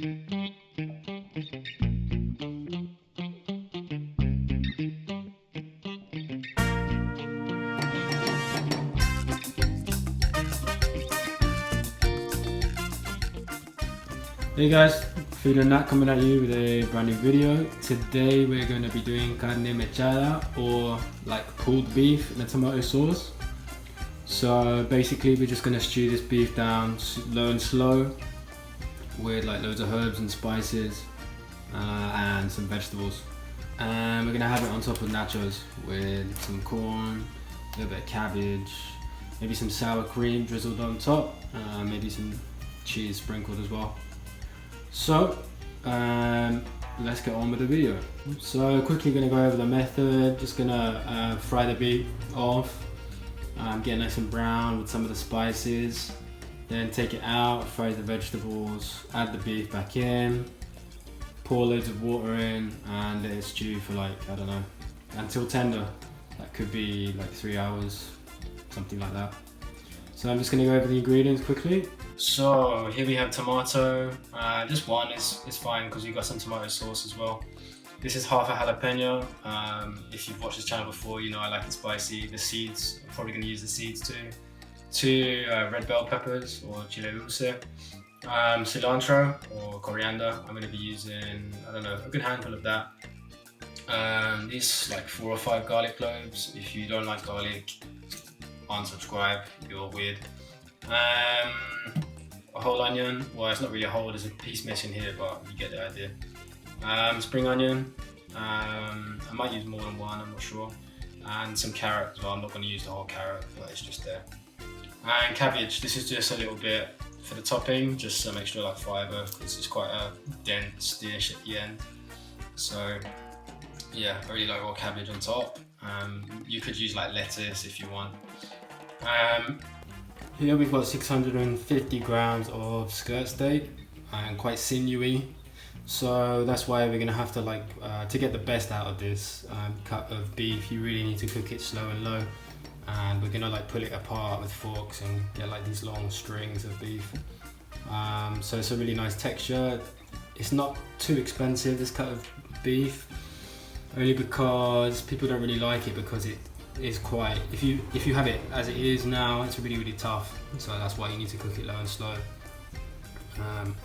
Hey guys, Food and Nat coming at you with a brand new video. Today we're going to be doing carne mechada, or like pulled beef in a tomato sauce. So basically we're just going to stew this beef down low and slow with like loads of herbs and spices and some vegetables. And we're going to have it on top of nachos with some corn, a little bit of cabbage, maybe some sour cream drizzled on top, maybe some cheese sprinkled as well. So let's get on with the video. So quickly gonna go over the method. Just gonna fry the beef off, get nice and brown with some of the spices, then take it out, fry the vegetables, add the beef back in, pour loads of water in, and let it stew for like, I don't know, until tender. That could be like 3 hours, something like that. So I'm just gonna go over the ingredients quickly. So here we have tomato, just one is fine because you've got some tomato sauce as well. This is half a jalapeno. If you've watched this channel before, you know I like it spicy. The seeds, I'm probably going to use the seeds too. 2 red bell peppers or chile dulce. Cilantro or coriander, I'm going to be using, I don't know, a good handful of that. These like 4 or 5 garlic cloves. If you don't like garlic, unsubscribe, you're weird. A whole onion, well it's not really a whole, there's a piece missing here, but you get the idea. Spring onion, I might use more than one, I'm not sure. And some carrot as well, I'm not going to use the whole carrot, but it's just there. And cabbage, this is just a little bit for the topping, just some extra like fibre, because it's quite a dense dish at the end. So yeah, I really like raw cabbage on top. You could use like lettuce if you want. Here we've got 650 grams of skirt steak and quite sinewy, so that's why we're gonna have to like to get the best out of this cut of beef, you really need to cook it slow and low, and we're gonna like pull it apart with forks and get like these long strings of beef. So it's a really nice texture. It's not too expensive, this cut of beef, only because people don't really like it because it is quite, if you have it as it is now, it's really tough, so that's why you need to cook it low and slow,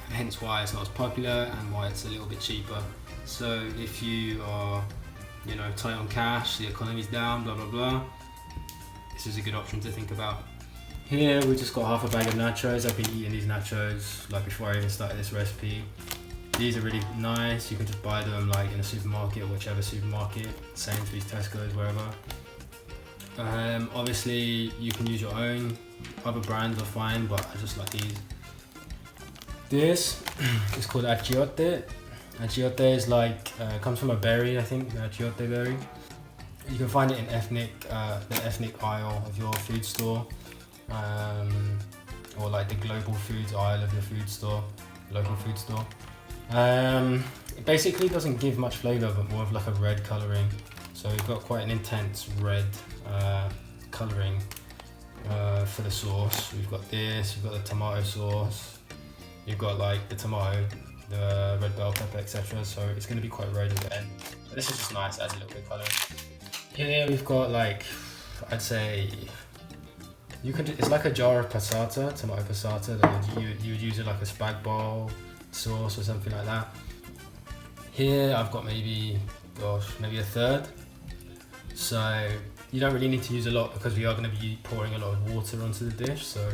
hence why it's not as popular and why it's a little bit cheaper. So if you are, you know, tight on cash, the economy's down, blah blah blah, this is a good option to think about. Here we just got half a bag of nachos. I've been eating these nachos like before I even started this recipe. These are really nice, you can just buy them like in a supermarket or whichever supermarket, Sainsbury's, Tesco's, wherever. Obviously you can use your own, other brands are fine, but I just like these. This is called achiote. Achiote is like, comes from a berry, I think, the achiote berry. You can find it in the ethnic aisle of your food store, or like the global foods aisle of your food store, local food store. It basically doesn't give much flavour, but more of like a red colouring. So we've got quite an intense red colouring for the sauce. We've got this, we've got the tomato sauce, you've got like the tomato, the red bell pepper, etc. So it's going to be quite red at the end. But this is just nice, adds a little bit of colour. Here we've got like, I'd say, it's like a jar of passata, tomato passata, that you would use it like a spag bowl sauce or something like that. Here I've got maybe a third. So you don't really need to use a lot because we are going to be pouring a lot of water onto the dish. So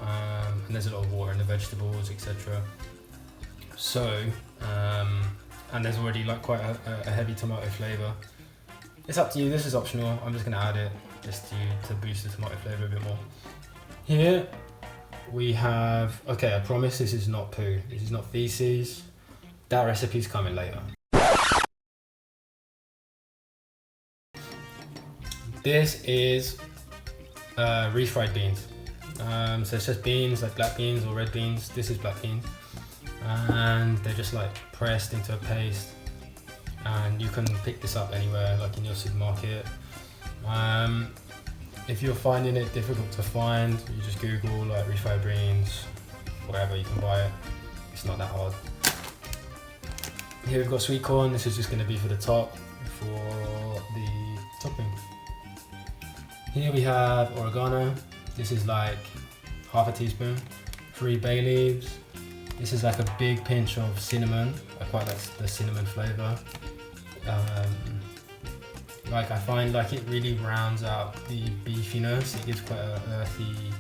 and there's a lot of water in the vegetables, etc. So and there's already like quite a heavy tomato flavour. It's up to you. This is optional. I'm just going to add it just to boost the tomato flavour a bit more. Here we have, okay, I promise this is not poo. This is not feces. That recipe's coming later. This is refried beans. So it's just beans, like black beans or red beans. This is black beans. And they're just like pressed into a paste. And you can pick this up anywhere, like in your supermarket. If you're finding it difficult to find, you just Google like refried beans, wherever you can buy it. It's not that hard. Here we've got sweet corn. This is just going to be for the top, for the topping. Here we have oregano. This is like half a teaspoon. 3 bay leaves. This is like a big pinch of cinnamon. I quite like the cinnamon flavour. Like I find like it really rounds out the beefiness. It gives quite a earthy,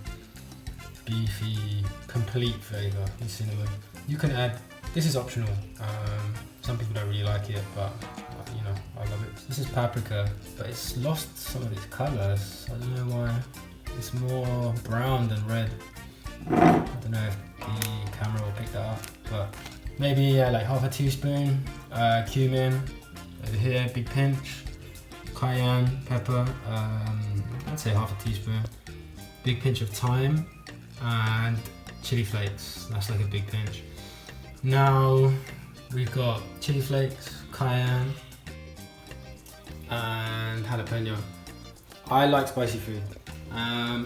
beefy, complete flavour, the cinnamon. You can add, this is optional. Some people don't really like it, but you know, I love it. This is paprika, but it's lost some of its colours. I don't know why. It's more brown than red. I don't know if the camera will pick that up, but maybe like half a teaspoon. Cumin, over here, big pinch. Cayenne pepper, I'd say half a teaspoon. Big pinch of thyme, and chili flakes. That's like a big pinch. Now we've got chili flakes, cayenne, and jalapeno. I like spicy food.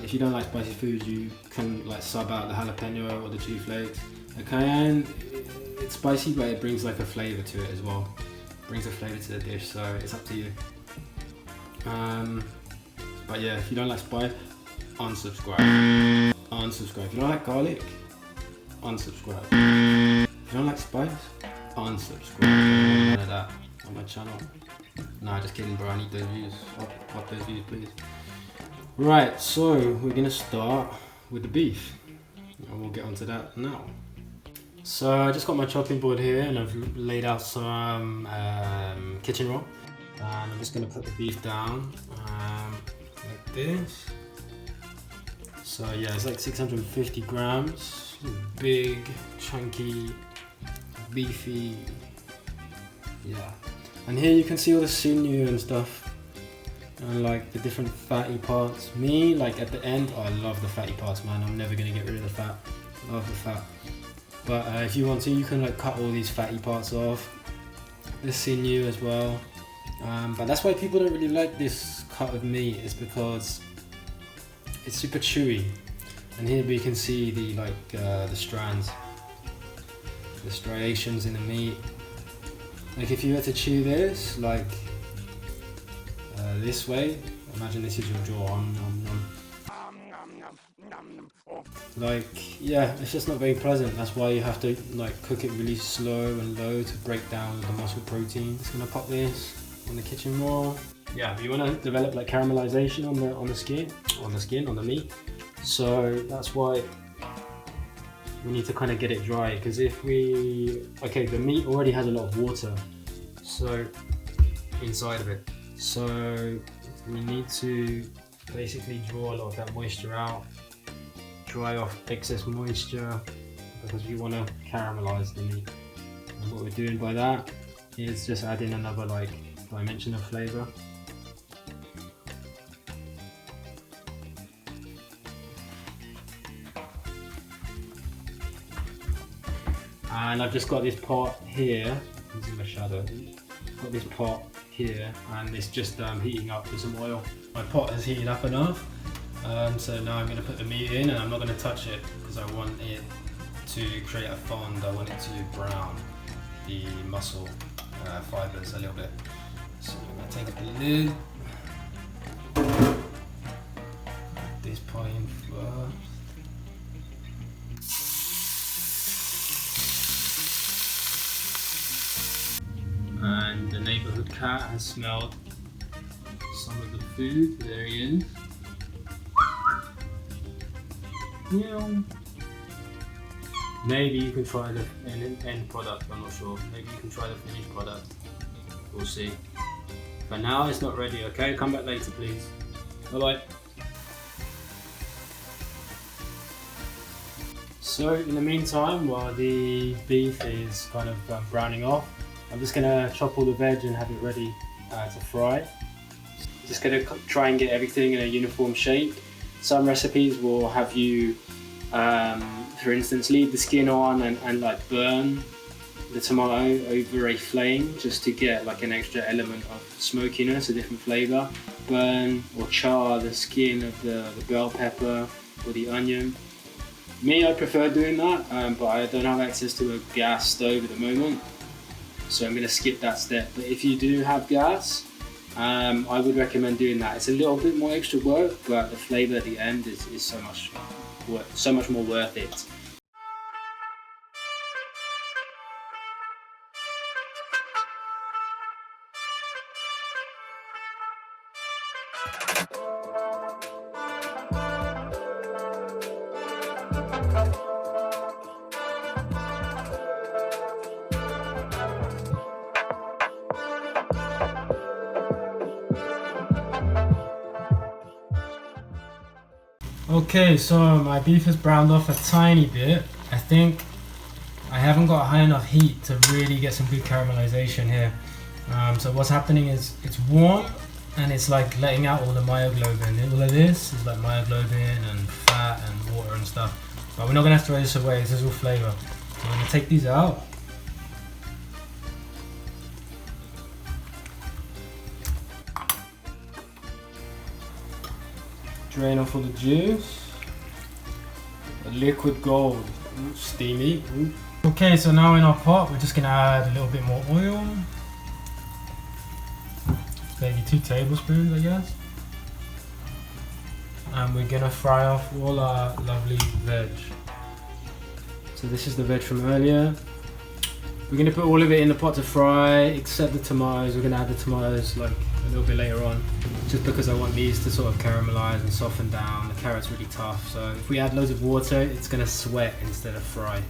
If you don't like spicy food, you can like sub out the jalapeno or the chili flakes. The cayenne, it's spicy, but it brings like a flavour to it as well. It brings a flavour to the dish, so it's up to you. But yeah, if you don't like spice, unsubscribe. Unsubscribe. If you don't like garlic, unsubscribe. If you don't like spice, unsubscribe. None of that on my channel. Nah, just kidding, bro. I need those views. Up those views, please. Right, so we're gonna start with the beef, and we'll get onto that now. So I just got my chopping board here, and I've laid out some kitchen roll. And I'm just going to put the beef down like this. So yeah, it's like 650 grams. Big, chunky, beefy. Yeah. And here you can see all the sinew and stuff. And like the different fatty parts. Me, like at the end, I love the fatty parts, man. I'm never going to get rid of the fat. Love the fat. But if you want to, you can like cut all these fatty parts off. The sinew as well. But that's why people don't really like this cut of meat, is because it's super chewy. And here we can see the the strands, the striations in the meat. Like if you were to chew this like this way, imagine this is your jaw. Like yeah, it's just not very pleasant. That's why you have to like cook it really slow and low to break down the muscle protein. Just gonna pop this on the kitchen roll. Yeah, you want to develop like caramelization on the meat. So that's why we need to kind of get it dry, because if the meat already has a lot of water, so inside of it. So we need to basically draw a lot of that moisture out, dry off excess moisture, because we want to caramelize the meat. And what we're doing by that is just adding another like dimension of flavour. And I've just got this pot here, this is my shadow, I've got this pot here and it's just heating up with some oil. My pot has heated up enough, so now I'm going to put the meat in, and I'm not going to touch it because I want it to create a fond. I want it to brown the muscle fibres a little bit. So I'm going to take up the lid, put this pot in first. And the neighbourhood cat has smelled some of the food. There he is. Meow. Maybe you can try the end product, I'm not sure. Maybe you can try the finished product. We'll see. For now, it's not ready, okay? Come back later, please. Bye-bye. So, in the meantime, while the beef is kind of browning off, I'm just gonna chop all the veg and have it ready to fry. Just gonna try and get everything in a uniform shape. Some recipes will have you, for instance, leave the skin on and like burn the tomato over a flame just to get like an extra element of smokiness, a different flavour. Burn or char the skin of the bell pepper or the onion. Me, I prefer doing that, but I don't have access to a gas stove at the moment. so I'm gonna skip that step. But if you do have gas, I would recommend doing that. It's a little bit more extra work, but the flavour at the end is so much more worth it. Okay, so my beef has browned off a tiny bit. I think I haven't got high enough heat to really get some good caramelization here. So what's happening is it's warm and it's like letting out all the myoglobin. All of this is like myoglobin and fat and water and stuff. But we're not gonna throw this away, this is all flavor. So I'm gonna take these out. Drain off all the juice. A liquid gold. Ooh, steamy. Ooh. Okay, so now in our pot, we're just gonna add a little bit more oil. Maybe 2 tablespoons, I guess. And we're gonna fry off all our lovely veg. So this is the veg from earlier. We're gonna put all of it in the pot to fry, except the tomatoes. We're gonna add the tomatoes like a little bit later on, just because I want these to sort of caramelize and soften down. The carrot's really tough, so if we add loads of water, it's gonna sweat instead of fry.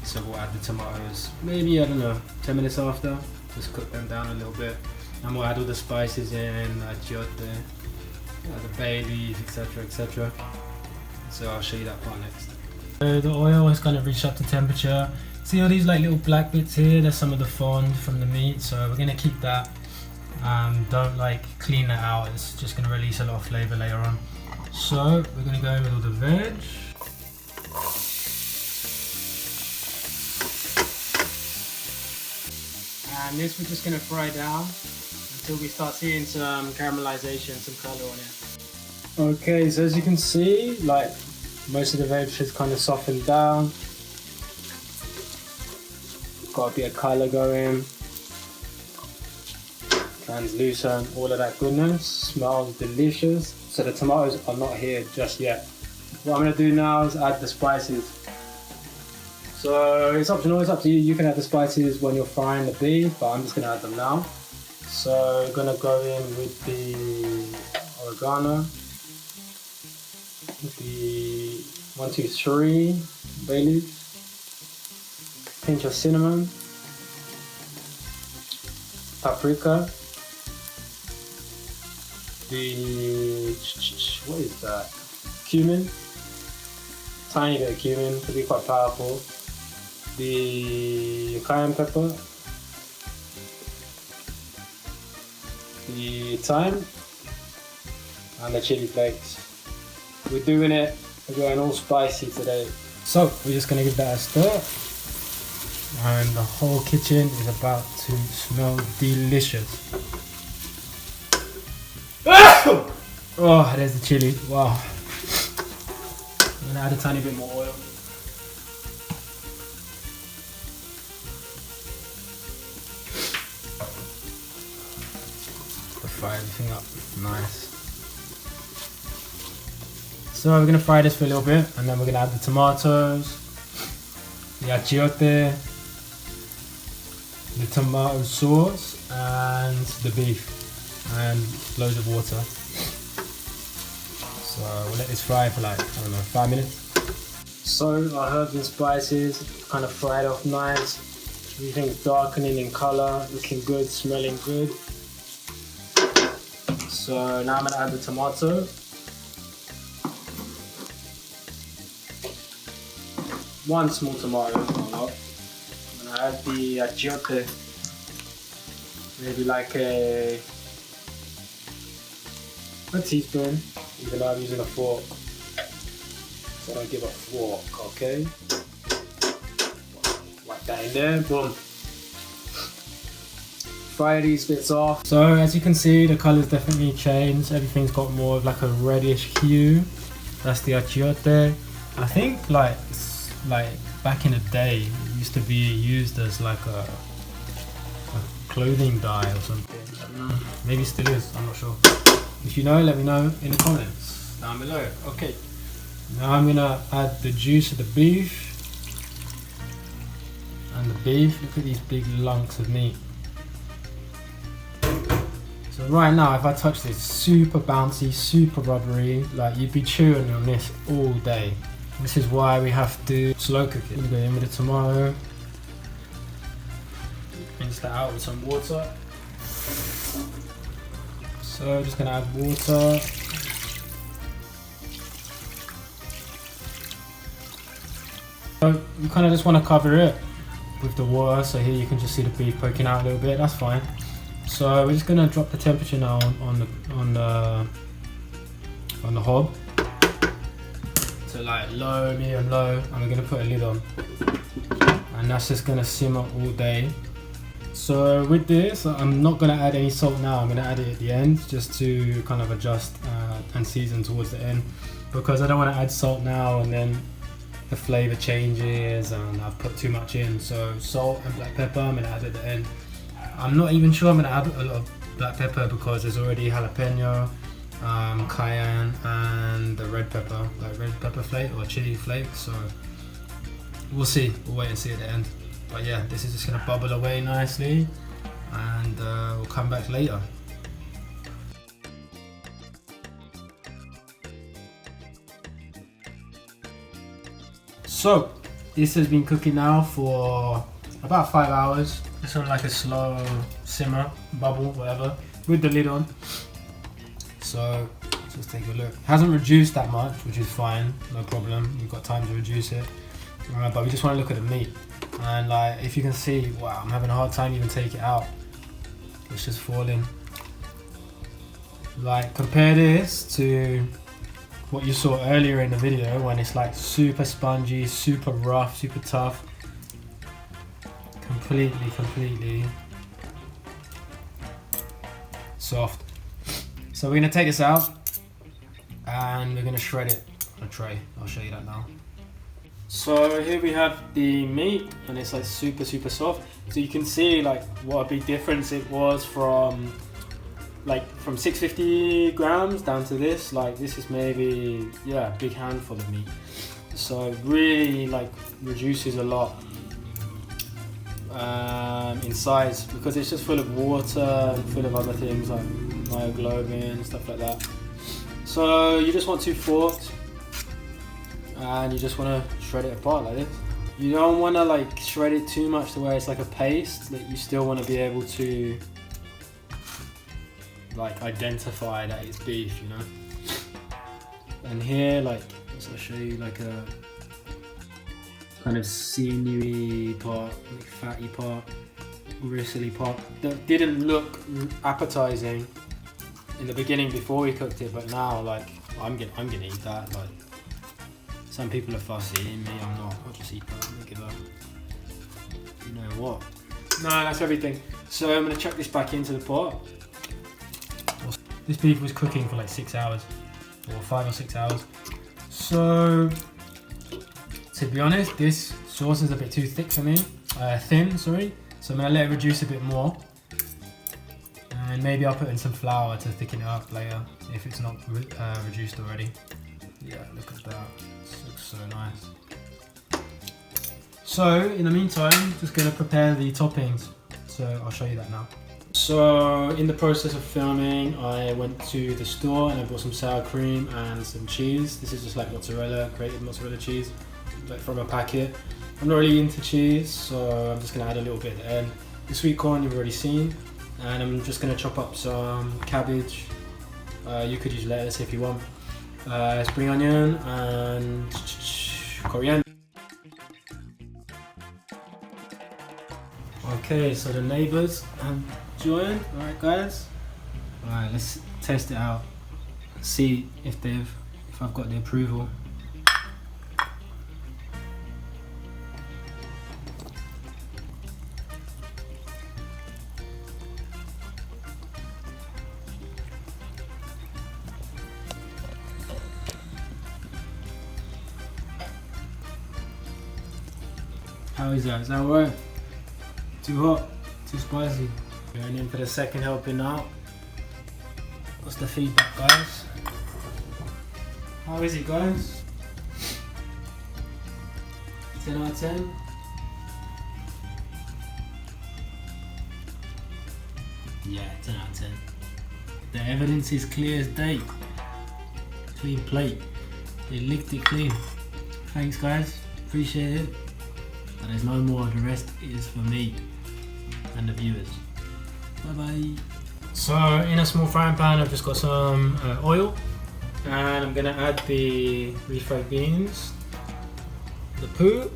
So we'll add the tomatoes, maybe, I don't know, 10 minutes after. Just cook them down a little bit. And we'll add all the spices in, achiote, the bay leaf, etc, etc. So I'll show you that part next. So the oil has kind of reached up to temperature. See all these like little black bits here? There's some of the fond from the meat, so we're gonna keep that. Don't like clean that out, it's just gonna release a lot of flavor later on. So we're gonna go in with all the veg. And this we're just gonna fry down until we start seeing some caramelization, some color on it. Okay, so as you can see, like most of the veg has kind of softened down. Got a bit of color going. Translucent, all of that goodness. Smells delicious. So the tomatoes are not here just yet. What I'm gonna do now is add the spices. So it's optional, it's up to you. You can add the spices when you're frying the beef, but I'm just gonna add them now. So I'm gonna go in with the oregano, the 1, 2, 3 bay leaf, pinch of cinnamon, paprika, what is that? Cumin, tiny bit of cumin, could be quite powerful. The cayenne pepper, the thyme, and the chili flakes. We're going all spicy today. So we're just gonna give that a stir, and the whole kitchen is about to smell delicious. Oh, there's the chili. Wow. I'm gonna add a tiny bit more oil. Fry everything up. Nice. So we're gonna fry this for a little bit, and then we're gonna add the tomatoes, the achiote, the tomato sauce, and the beef, and loads of water. So we'll let this fry for like, I don't know, 5 minutes. So our herbs and spices kind of fried off nice. Everything's darkening in color, looking good, smelling good. So now I'm going to add the tomato. One small tomato, not a lot. I'm going to add the achiote. Maybe like a teaspoon, even though I'm using a fork. So I don't give a fork, okay? Whack that in there, boom. Fry these bits off. So as you can see, the color's definitely changed. Everything's got more of like a reddish hue. That's the achiote. I think like back in the day, used to be used as like a clothing dye or something. I don't know. Maybe it still is, I'm not sure. If you know, let me know in the comments down below. Okay, now I'm gonna add the juice of the beef. And the beef, look at these big lumps of meat. So right now, if I touch this, super bouncy, super rubbery, like you'd be chewing on this all day. This is why we have to slow cook it. I'm gonna go in with the tomato. Rinse that out with some water. So just gonna add water. So you kind of just want to cover it with the water, so here you can just see the beef poking out a little bit. That's fine. So we're just gonna drop the temperature now on the hob to like low, medium, low, and we're gonna put a lid on, and that's just gonna simmer all day. So with this, I'm not gonna add any salt now. I'm gonna add it at the end just to kind of adjust and season towards the end, because I don't want to add salt now and then the flavour changes and I've put too much in. So salt and black pepper I'm gonna add at the end. I'm not even sure I'm gonna add a lot of black pepper because there's already jalapeno, cayenne, and the red pepper, like red pepper flake or chili flake. So we'll see. We'll wait and see at the end. But yeah, this is just gonna bubble away nicely, and we'll come back later. So this has been cooking now for about 5 hours. It's on like a slow simmer, bubble, whatever, with the lid on. So let's just take a look. It hasn't reduced that much, which is fine, no problem. We've got time to reduce it. But we just want to look at the meat. And like, if you can see, wow, I'm having a hard time even take it out. It's just falling. Like, compare this to what you saw earlier in the video when it's like super spongy, super rough, super tough. Completely soft. So we're gonna take this out and we're gonna shred it on a tray. I'll show you that now. So here we have the meat, and it's like super soft. So you can see like what a big difference it was from 650 grams down to this. Like this is maybe, yeah, a big handful of meat. So it really like reduces a lot in size, because it's just full of water and full of other things like myoglobin and stuff like that. So you just want 2 forks and you just want to shred it apart like this. You don't want to like shred it too much to where it's like a paste. Like you still want to be able to like identify that it's beef, you know. And here, like, so I'll show you like a kind of sinewy part, like fatty part, bristly part that didn't look appetizing in the beginning before we cooked it, but now like I'm gonna eat that. Like some people are fussy, me I'm not. I'll just eat that. I'll give up. You know what? No, that's everything. So I'm gonna chuck this back into the pot. This beef was cooking for like 6 hours, or 5 or 6 hours. So to be honest, this sauce is a bit too thick for me, thin, sorry. So I'm gonna let it reduce a bit more, and maybe I'll put in some flour to thicken it up later if it's not reduced already. Yeah, look at that. This looks so nice. So in the meantime, just gonna prepare the toppings. So I'll show you that now. So in the process of filming, I went to the store and I bought some sour cream and some cheese. This is just like mozzarella, grated mozzarella cheese, like from a packet. I'm not really into cheese, so I'm just gonna add a little bit at the end. The sweet corn you've already seen, and I'm just gonna chop up some cabbage. You could use lettuce if you want. Spring onion and coriander. Okay, so the neighbours have joined. Alright guys. Alright, let's test it out. See if I've got the approval. How is that? Is that alright? Too hot? Too spicy? Going in for the second helping now. What's the feedback, guys? How is it, guys? 10 out of 10? Yeah, 10 out of 10. The evidence is clear as day. Clean plate. They licked it clean. Thanks, guys. Appreciate it. But there's no more. The rest is for me and the viewers. Bye bye. So in a small frying pan, I've just got some oil, and I'm gonna add the refried beans, the poo.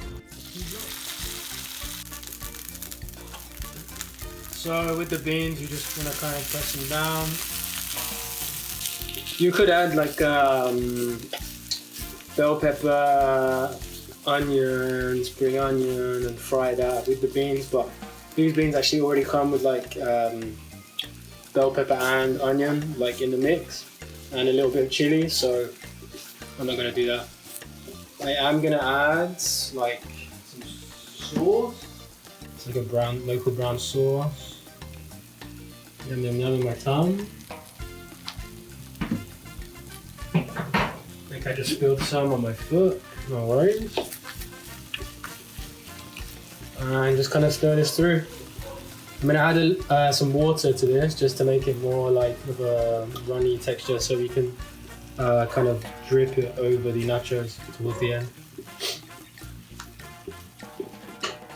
So with the beans, you just wanna kind of press them down. You could add like bell pepper, onion, spring onion, and fry that with the beans, but these beans actually already come with like bell pepper and onion like in the mix, and a little bit of chili, so I'm not gonna do that. I am gonna add like some sauce. It's like a local brown sauce. Yum yum yum in my tongue. I think I just spilled some on my foot, no worries. And just kind of stir this through. I'm gonna add some water to this just to make it more like of a runny texture, so we can kind of drip it over the nachos towards the end.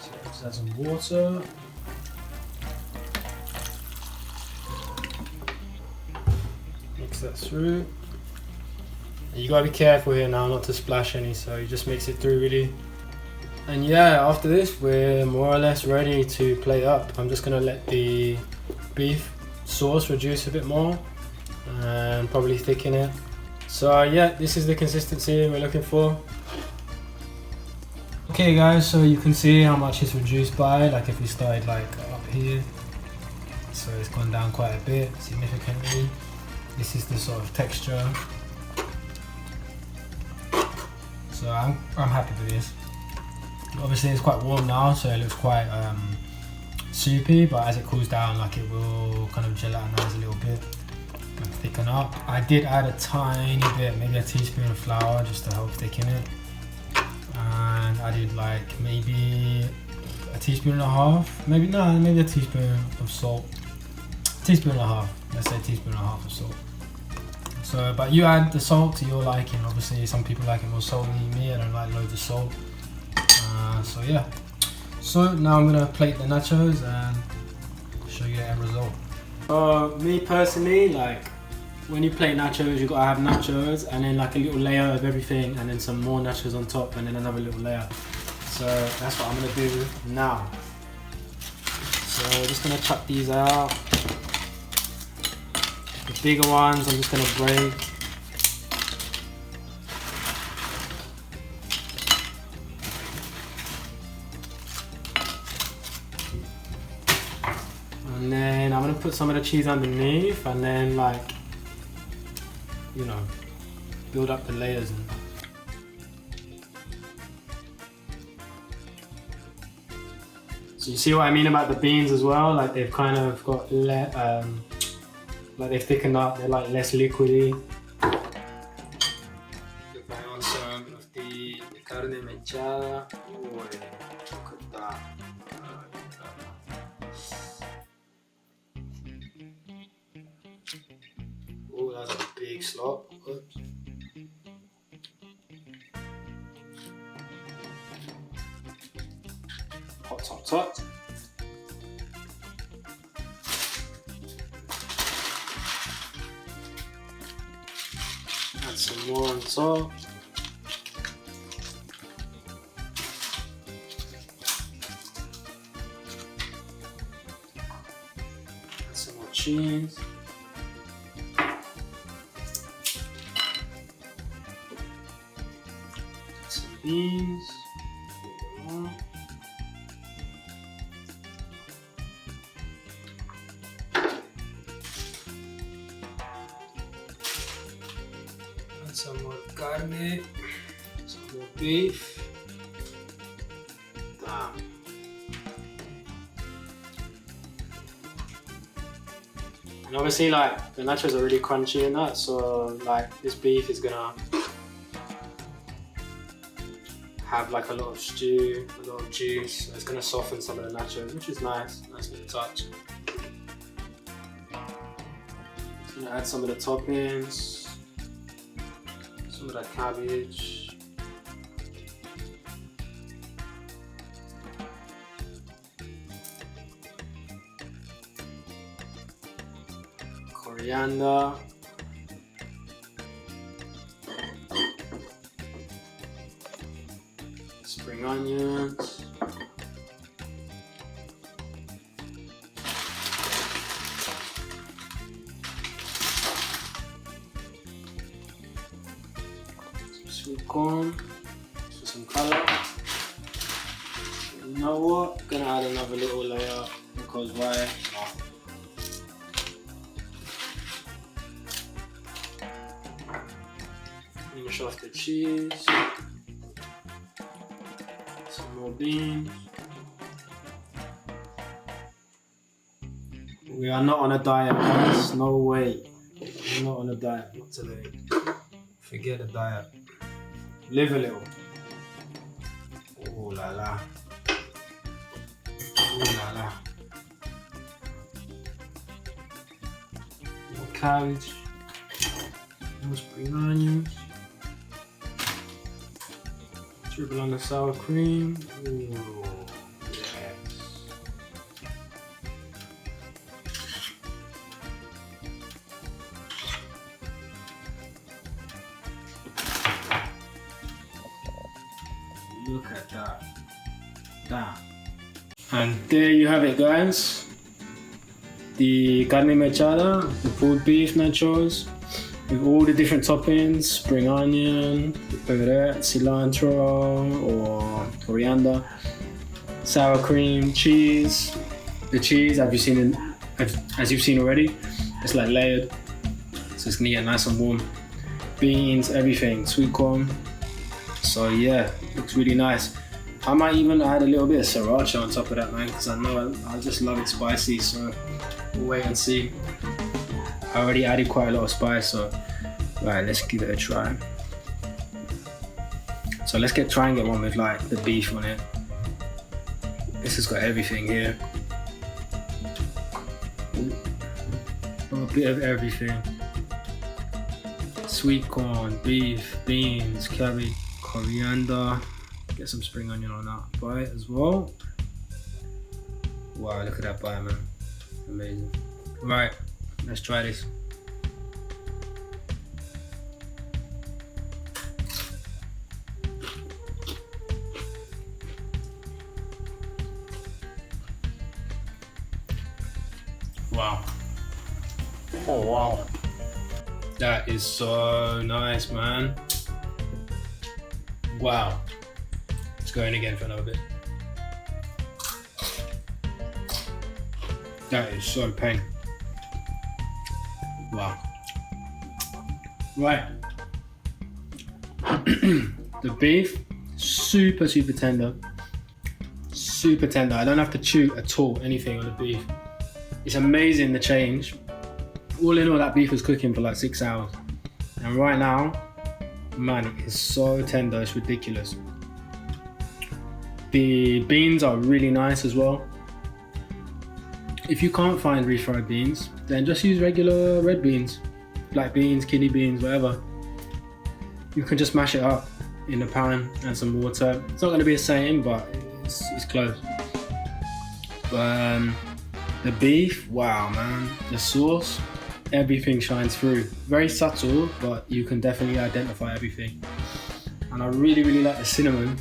So let's add some water. Mix that through. And you gotta be careful here now not to splash any, so you just mix it through really. And yeah, after this, we're more or less ready to plate up. I'm just gonna let the beef sauce reduce a bit more and probably thicken it. So yeah, this is the consistency we're looking for. Okay guys, so you can see how much it's reduced by, like if we started like up here. So it's gone down quite a bit, significantly. This is the sort of texture. So I'm happy with this. Obviously it's quite warm now, so it looks quite soupy, but as it cools down, like it will kind of gelatinize a little bit and thicken up. I did add a tiny bit, maybe a teaspoon of flour just to help thicken it, and I did like maybe a teaspoon and a half, maybe a teaspoon of salt, teaspoon and a half, let's say teaspoon and a half of salt. So, but you add the salt to your liking. Obviously some people like it more salty. Me, I don't like loads of salt. So yeah, so now I'm gonna plate the nachos and show you the end result. Me personally, like when you plate nachos, you gotta have nachos and then like a little layer of everything, and then some more nachos on top, and then another little layer. So that's what I'm gonna do now. So I'm just gonna chuck these out. The bigger ones I'm just gonna break. And then I'm gonna put some of the cheese underneath, and then like, you know, build up the layers. So you see what I mean about the beans as well? Like they've kind of got like they've thickened up. They're like less liquidy. Put on some of the carne mechada. Oh, look at that. Oh, that's a big slop. Oops. Hot, hot, hot. Add some more on top. Add some more cheese. Some beans. Some more carne, some more beef. Damn. And obviously like the nachos are really crunchy and that, so like this beef is gonna have like a lot of stew, a lot of juice, so it's gonna soften some of the nachos, which is nice little touch. Just gonna add some of the toppings, some of that cabbage. Coriander. Spring onions. Some sweet corn for some colour. You know what? Gonna add another little layer because why not? Finish off the cheese. Some more beans. We are not on a diet, guys. No way. We're not on a diet. Not today. Forget a diet. Live a little. Oh la la. Oh la la. More cabbage. More spring onions. Dribble on the sour cream. Ooh, yes. Look at that. Damn. And there you have it, guys. The carne mechada, the pulled beef nachos, with all the different toppings, spring onion, cilantro or coriander, sour cream, cheese. The cheese, as you've seen already, it's like layered, so it's gonna get nice and warm. Beans, everything, sweet corn. So yeah, looks really nice. I might even add a little bit of sriracha on top of that, man, because I know I just love it spicy. So we'll wait and see. I already added quite a lot of spice, so right, let's give it a try. So let's try and get one with like the beef on it. This has got everything here. A bit of everything. Sweet corn, beef, beans, cabbage, coriander. Get some spring onion on that bite as well. Wow, look at that bite, man. Amazing. Right. Let's try this. Wow. Oh wow. That is so nice, man. Wow. Let's go in again for another bit. That is so pink. Wow. Right. The beef, super tender. Super tender. I don't have to chew at all anything on the beef. It's amazing the change. All in all, that beef was cooking for like 6 hours. And right now, man, it is so tender, it's ridiculous. The beans are really nice as well. If you can't find refried beans, then just use regular red beans, black beans, kidney beans, whatever. You can just mash it up in a pan and some water. It's not going to be the same, but it's close. But the beef, wow, man, the sauce, everything shines through. Very subtle, but you can definitely identify everything. And I really like the cinnamon.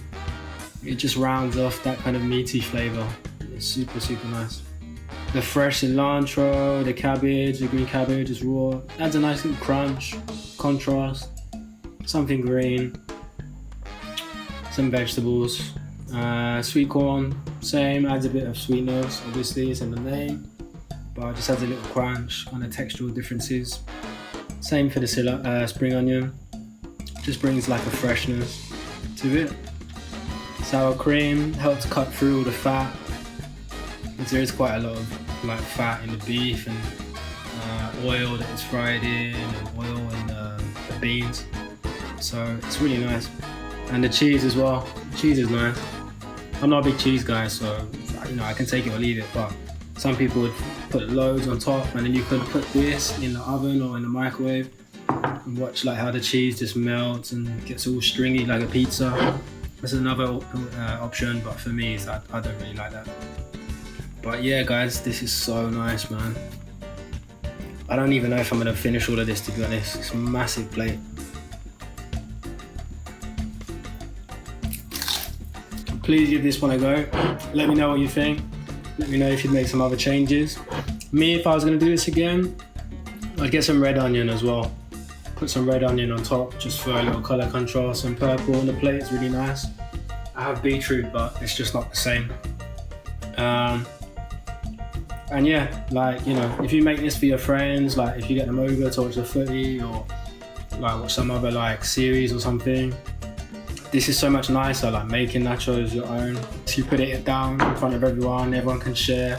It just rounds off that kind of meaty flavour. It's super nice. The fresh cilantro, the cabbage, the green cabbage is raw. Adds a nice little crunch, contrast, something green, some vegetables. Sweet corn, same, adds a bit of sweetness, obviously it's in the name, but just adds a little crunch on the textural differences. Same for the spring onion, just brings like a freshness to it. Sour cream helps cut through all the fat, because there is quite a lot of like fat in the beef, and oil that it's fried in, and oil and the beans. So it's really nice. And the cheese as well. The cheese is nice. I'm not a big cheese guy, so you know I can take it or leave it. But some people would put loads on top, and then you could put this in the oven or in the microwave and watch like how the cheese just melts and gets all stringy like a pizza. That's another option, but for me, I don't really like that. But yeah, guys, this is so nice, man. I don't even know if I'm gonna finish all of this, to be honest. It's a massive plate. Please give this one a go. Let me know what you think. Let me know if you'd make some other changes. Me, if I was gonna do this again, I'd get some red onion as well. Put some red onion on top just for a little colour contrast. Some purple on the plate is really nice. I have beetroot, but it's just not the same. And yeah, like, you know, if you make this for your friends, like if you get them over to watch the footy or like watch some other like series or something, this is so much nicer, like making nachos your own. So you put it down in front of everyone can share.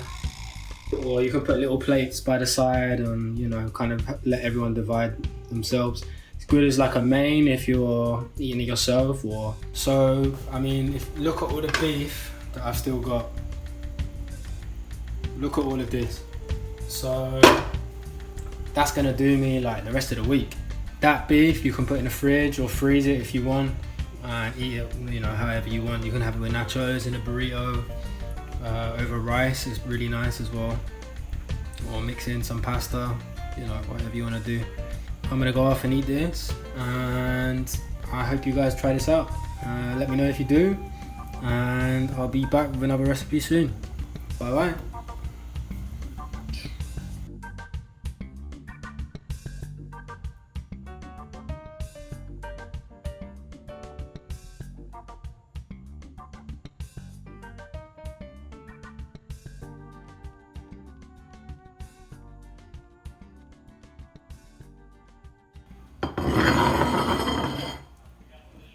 Or you can put little plates by the side and, you know, kind of let everyone divide themselves. It's good as like a main if you're eating it yourself. Or so, I mean, if look at all the beef that I've still got. Look at all of this. So that's gonna do me like the rest of the week. That beef you can put in the fridge or freeze it if you want and eat it, you know, however you want. You can have it with nachos in a burrito, over rice is really nice as well, or mix in some pasta, you know, whatever you want to do. I'm gonna go off and eat this, and I hope you guys try this out. Let me know if you do, and I'll be back with another recipe soon. Bye bye.